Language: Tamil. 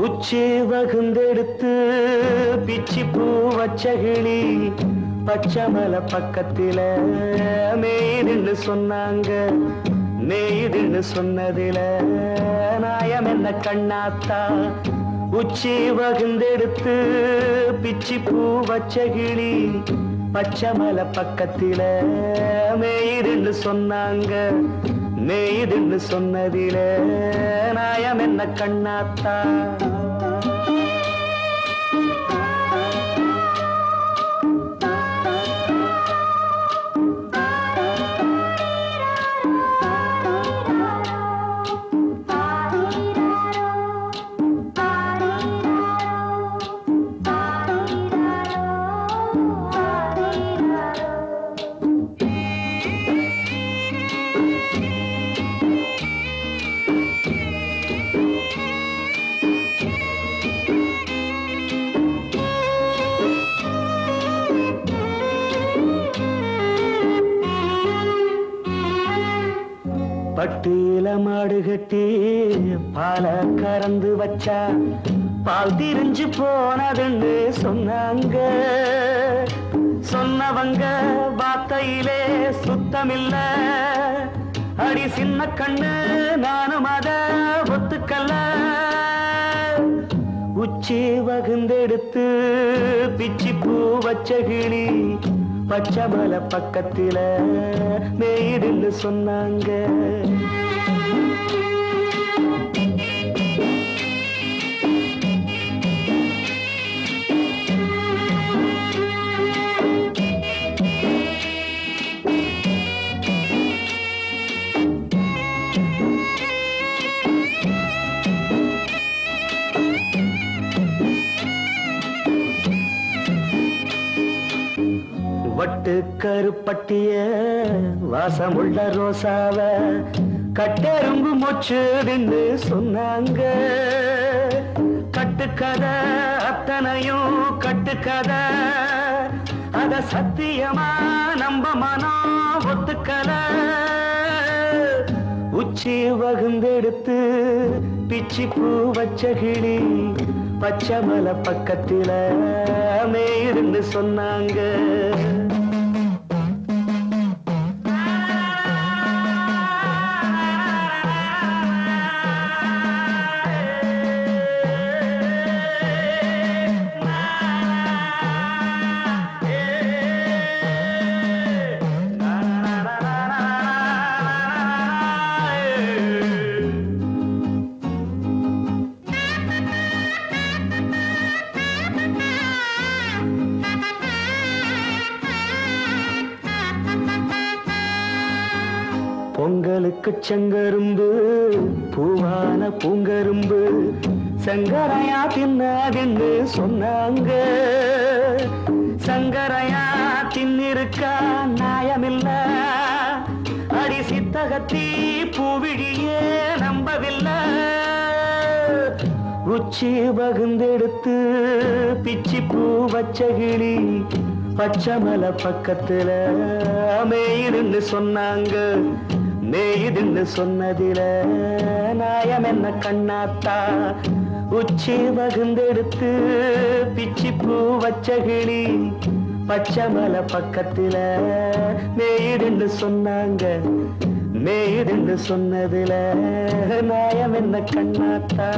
உச்சி வகுந்தெடுத்து பிச்சி பூ வச்ச கிளி பச்சமலை பக்கத்தில மேய்துன்னு சொன்னாங்க. மேய்துன்னு சொன்னதில நாயம் என்ன கண்ணாத்தா? உச்சி வகுந்தெடுத்து பிச்சி பூ வச்ச கிளி பச்சமலை பக்கத்தில மேய்துன்னு சொன்னாங்க. மேய்துன்னு சொன்னதில நாயம் என்ன கண்ணாத்தா? பட்டியில மாடு கட்டி பால கறந்து வச்சா பால் திரிஞ்சு போனதுன்னு சொன்னாங்க. சொன்னவங்க வார்த்தையிலே சுத்தமில்ல. அடி சின்ன கண்ணு நானும் அத ஒத்துக்கல்ல. உச்சி வகுந்தெடுத்து பிச்சி பூ வச்ச கிளி பச்சமலை பக்கத்தில மேய்துன்னு சொன்னாங்க. வட்டு கருப்பட்டிய வாசமுள்ள ரோசாவ கட்டெரும்பு மொச்சுதுன்னு சொன்னாங்க. கட்டுக்கதை அத்தனையும் கட்டுக்கதை. அத சத்தியமா நம்ப மனம் ஒத்துக்கல. உச்சி வகுந்தெடுத்து பிச்சி பூ வச்ச கிளி பச்சமலை பக்கத்தில மேய்துன்னு சொன்னாங்க. பொங்கலுக்கு செங்கரும்பு பூவான பூங்கரும்பு சங்கரையா தின்னாதுன்னு சொன்னாங்க. சங்கரையா தின்னிருக்கா நியாயமில்ல. அடி சித்தகத்தி பூவிழியே நம்பவில்லை. உச்சி வகுந்தெடுத்து பிச்சி பூ வச்ச கிளி பச்சமலை பக்கத்தில மேய்துன்னு சொன்னாங்க. மேய்துன்னு சொன்னதில நாயம் என்ன கண்ணாத்தா? உச்சி வகுந்தெடுத்து பிச்சி பூ வச்ச கிளி பச்சமலை பக்கத்தில மேய்துன்னு சொன்னாங்க. மேய்துன்னு சொன்னதில நாயம் என்ன கண்ணாத்தா?